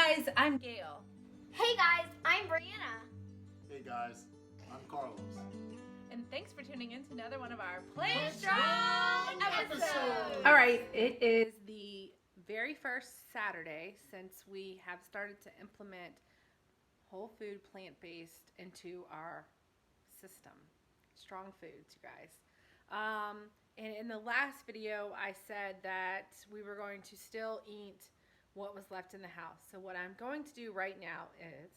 guys, I'm Gail. Hey guys, I'm Brianna. Hey guys, I'm Carlos. And thanks for tuning in to another one of our Plant Plant Strong episodes. episodes. All right, it is the very first Saturday since we have started to implement whole food plant-based into our system. Strong foods, you guys. And in the last video, I said that we were going to still eat what was left in the house. So what I'm going to do right now is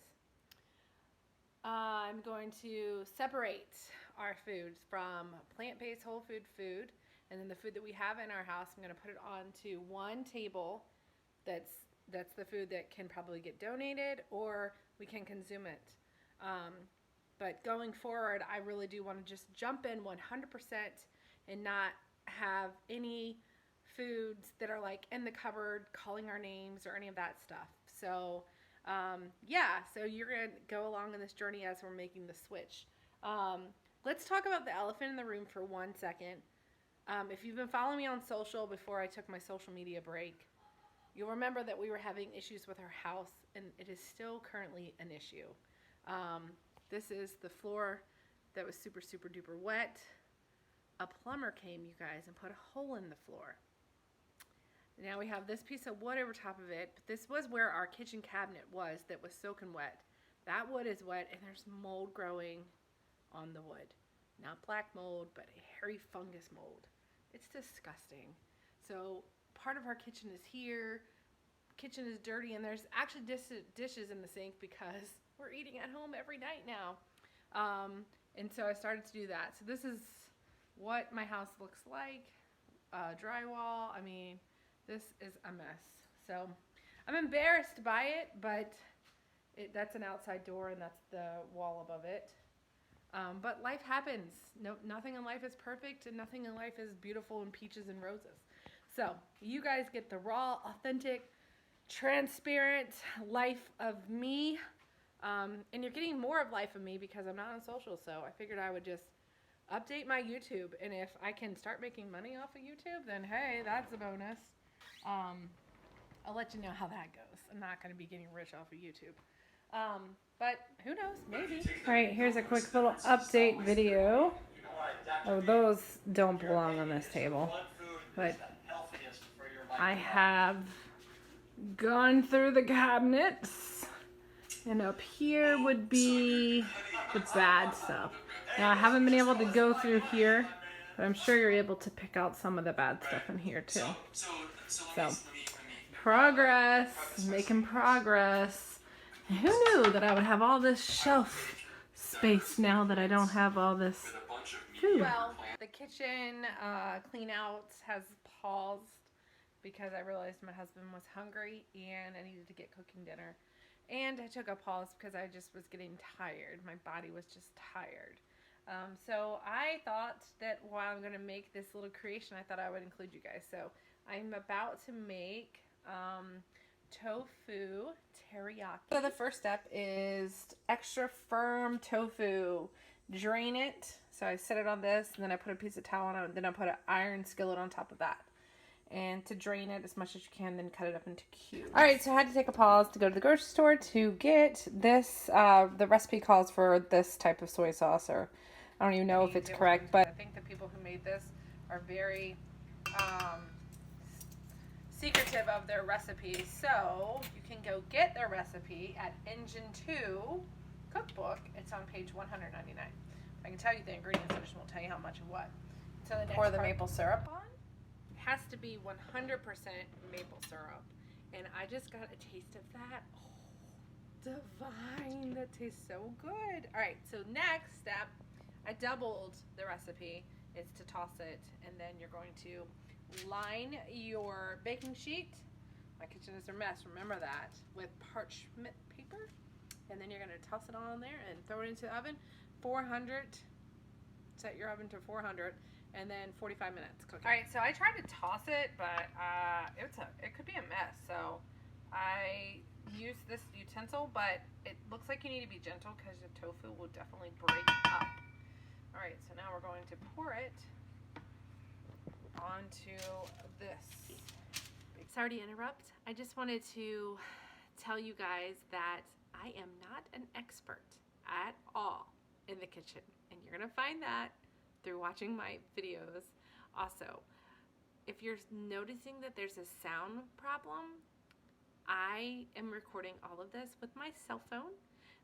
I'm going to separate our foods from plant-based whole food, and then the food that we have in our house, I'm going to put it onto one table that's the food that can probably get donated or we can consume it. But going forward, I really do want to just jump in 100% and not have any foods that are like in the cupboard calling our names or any of that stuff. So yeah, so you're going to go along in this journey as we're making the switch. Let's talk about the elephant in the room for 1 second. If you've been following me on social before I took my social media break, you'll remember that we were having issues with our house, and it is still currently an issue. This is the floor that was super, super duper wet. A plumber came, you guys, and put a hole in the floor. Now we have this piece of wood over top of it, but this was where our kitchen cabinet was that was soaking wet. That wood is wet, and there's mold growing on the wood. Not black mold, but a hairy fungus mold. It's disgusting. So part of our kitchen is here. Kitchen is dirty, and there's actually dishes in the sink because we're eating at home every night now. And so I started to do that. So this is what my house looks like. Drywall, I mean, this is a mess. So I'm embarrassed by it, but that's an outside door and that's the wall above it. But life happens. Nothing in life is perfect and nothing in life is beautiful and peaches and roses. So you guys get the raw, authentic, transparent life of me. And you're getting more of life of me because I'm not on social. So I figured I would just update my YouTube. And if I can start making money off of YouTube, then hey, that's a bonus. I'll let you know how that goes. I'm not going to be getting rich off of YouTube. But who knows? Maybe. All right, here's a quick little update video. Oh, those don't belong on this table. But I have gone through the cabinets. And up here would be the bad stuff. Now, I haven't been able to go through here, but I'm sure you're able to pick out some of the bad stuff in here too. So, progress, making progress. Who knew that I would have all this shelf space now that I don't have all this food? Well, the kitchen clean out has paused because I realized my husband was hungry and I needed to get cooking dinner. And I took a pause because I just was getting tired. My body was just tired. So I thought that while I'm going to make this little creation, I thought I would include you guys. So I'm about to make tofu teriyaki. So the first step is extra firm tofu. Drain it. So I set it on this, and then I put a piece of towel on it, and then I put an iron skillet on top of that. And to drain it as much as you can, then cut it up into cubes. All right, so I had to take a pause to go to the grocery store to get this. The recipe calls for this type of soy sauce, or I don't even know if it's correct, but I think the people who made this are very secretive of their recipe. So you can go get their recipe at Engine 2 Cookbook. It's on page 199. I can tell you the ingredients, I just won't tell you how much of what. So the pour the maple syrup on. Has to be 100% maple syrup, and I just got a taste of that. Oh, divine. That tastes so good. All right, so next step, I doubled the recipe. It's to toss it, and then you're going to line your baking sheet. My kitchen is a mess, remember that, with parchment paper, and then you're going to toss it all in there and throw it into the oven. 400. Set your oven to 400. And then 45 minutes cooking. All right, so I tried to toss it, but it could be a mess. So I used this utensil, but it looks like you need to be gentle because the tofu will definitely break up. All right, so now we're going to pour it onto this. Sorry to interrupt. I just wanted to tell you guys that I am not an expert at all in the kitchen, and you're gonna find that through watching my videos. Also, if you're noticing that there's a sound problem, I am recording all of this with my cell phone.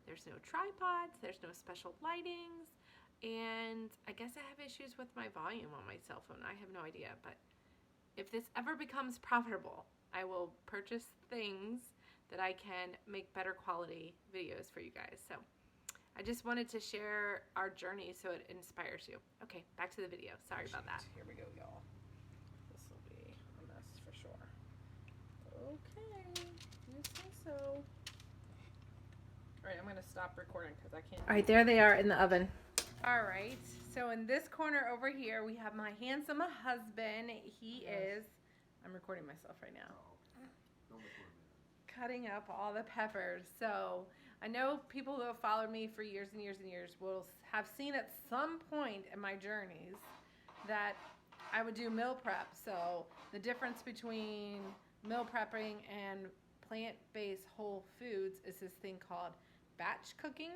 There's no tripods, there's no special lightings, and I guess I have issues with my volume on my cell phone. I have no idea, but if this ever becomes profitable, I will purchase things that I can make better quality videos for you guys. So I just wanted to share our journey so it inspires you. Okay, back to the video. Sorry about that. Here we go, y'all. This will be a mess for sure. Okay, you think so. All right, I'm gonna stop recording because I can't. All right, there they are in the oven. All right, so in this corner over here, we have my handsome husband. He is, I'm recording myself right now, cutting up all the peppers. So I know people who have followed me for years and years and years will have seen at some point in my journeys that I would do meal prep. So the difference between meal prepping and plant-based whole foods is this thing called batch cooking.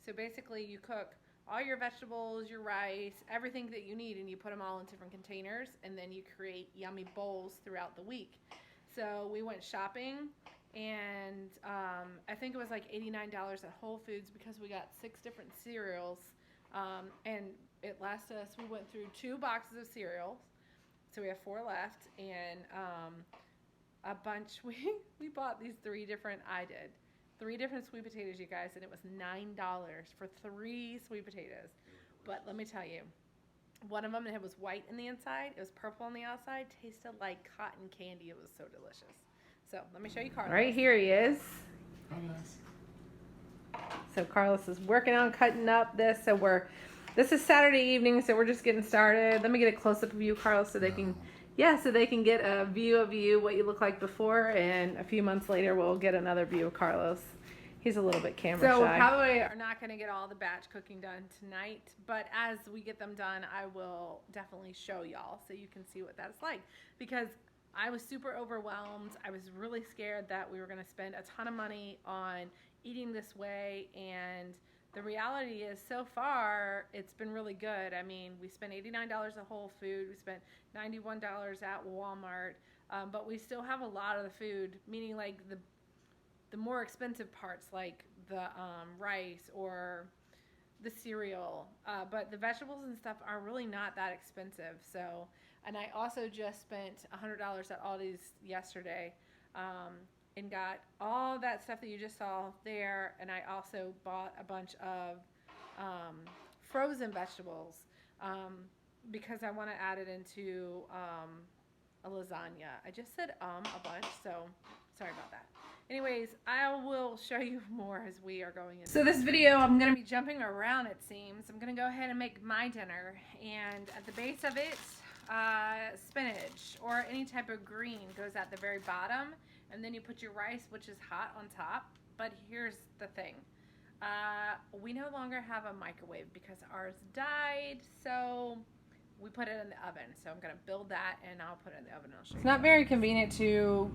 So basically you cook all your vegetables, your rice, everything that you need, and you put them all in different containers, and then you create yummy bowls throughout the week. So we went shopping, and I think it was like $89 at Whole Foods because we got 6 different cereals, and it lasted us. We went through 2 boxes of cereals, so we have 4 left, and a bunch. We bought these 3 different. I did 3 different sweet potatoes, you guys, and it was $9 for 3 sweet potatoes. But let me tell you, one of them, it was white in the inside, it was purple on the outside, tasted like cotton candy. It was so delicious. So let me show you Carlos. Right here he is. Hi guys. So Carlos is working on cutting up this. So this is Saturday evening, so we're just getting started. Let me get a close-up of you, Carlos, so they can. Yeah, so they can get a view of you, what you look like before, and a few months later we'll get another view of Carlos. He's a little bit camera shy. So we probably are not going to get all the batch cooking done tonight, but as we get them done, I will definitely show y'all so you can see what that's like. Because I was super overwhelmed. I was really scared that we were going to spend a ton of money on eating this way, and the reality is, so far, it's been really good. I mean, we spent $89 at Whole Foods, we spent $91 at Walmart, but we still have a lot of the food, meaning like the more expensive parts, like the rice or the cereal, but the vegetables and stuff are really not that expensive. So, and I also just spent $100 at Aldi's yesterday, and got all that stuff that you just saw there, and I also bought a bunch of frozen vegetables because I want to add it into a lasagna. I just said a bunch, so sorry about that. Anyways, I will show you more as we are going in. So this video, I'm going to be jumping around, it seems. I'm going to go ahead and make my dinner, and at the base of it, spinach or any type of green goes at the very bottom. And then you put your rice, which is hot, on top. But here's the thing. We no longer have a microwave because ours died. So we put it in the oven. So I'm going to build that, and I'll put it in the oven. I'll show you. It's not very convenient to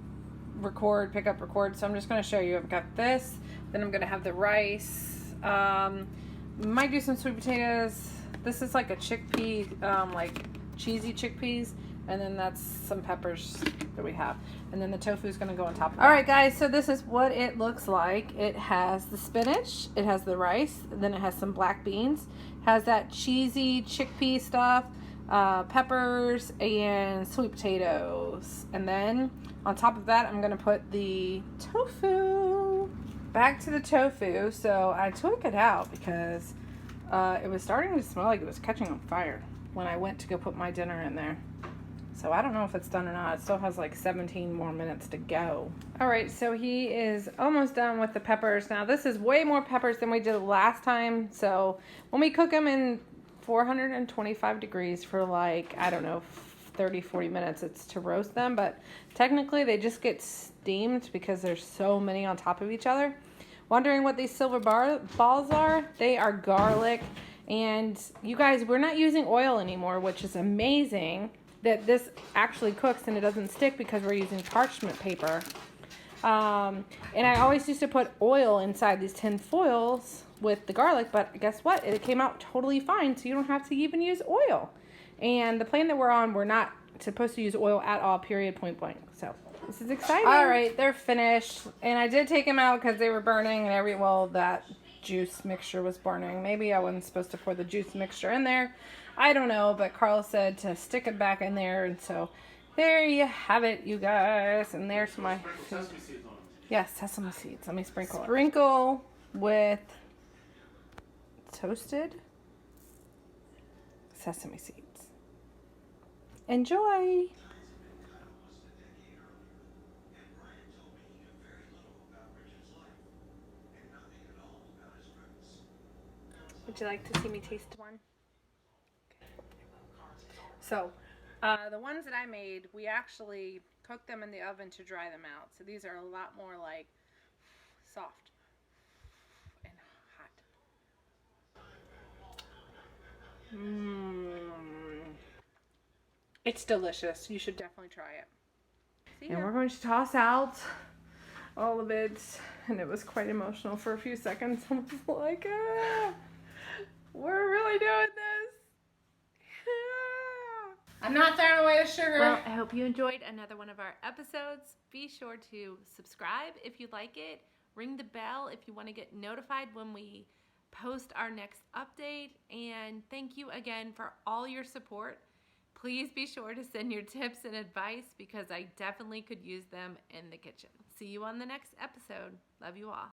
pick up, record. So I'm just going to show you. I've got this. Then I'm going to have the rice. Might do some sweet potatoes. This is like a chickpea, like cheesy chickpeas. And then that's some peppers that we have. And then the tofu is going to go on top of that. All right, guys, so this is what it looks like. It has the spinach, it has the rice, and then it has some black beans. It has that cheesy chickpea stuff, peppers, and sweet potatoes. And then on top of that, I'm going to put the tofu. Back to the tofu. So I took it out because it was starting to smell like it was catching on fire when I went to go put my dinner in there. So I don't know if it's done or not. It still has like 17 more minutes to go. All right, so he is almost done with the peppers. Now this is way more peppers than we did last time. So when we cook them in 425 degrees for like, I don't know, 30, 40 minutes, it's to roast them. But technically they just get steamed because there's so many on top of each other. Wondering what these silver balls are? They are garlic. And you guys, we're not using oil anymore, which is amazing that this actually cooks and it doesn't stick because we're using parchment paper. And I always used to put oil inside these tin foils with the garlic, but guess what? It came out totally fine, so you don't have to even use oil. And the plan that we're on, we're not supposed to use oil at all, period, point blank. So this is exciting. All right, they're finished. And I did take them out because they were burning and well, that juice mixture was burning. Maybe I wasn't supposed to pour the juice mixture in there. I don't know, but Carl said to stick it back in there, and so there you have it, you guys. And there's my Sesame seeds on it. yes, sesame seeds. Let me sprinkle it. Sprinkle with toasted sesame seeds. Enjoy. Would you like to see me taste one? So, the ones that I made, we actually cooked them in the oven to dry them out. So these are a lot more like soft and hot. It's delicious. You should definitely try it. And we're going to toss out all of it. And it was quite emotional for a few seconds. I was like, we're really doing this. I'm not throwing away the sugar. Well, I hope you enjoyed another one of our episodes. Be sure to subscribe if you like it. Ring the bell if you want to get notified when we post our next update. And thank you again for all your support. Please be sure to send your tips and advice because I definitely could use them in the kitchen. See you on the next episode. Love you all.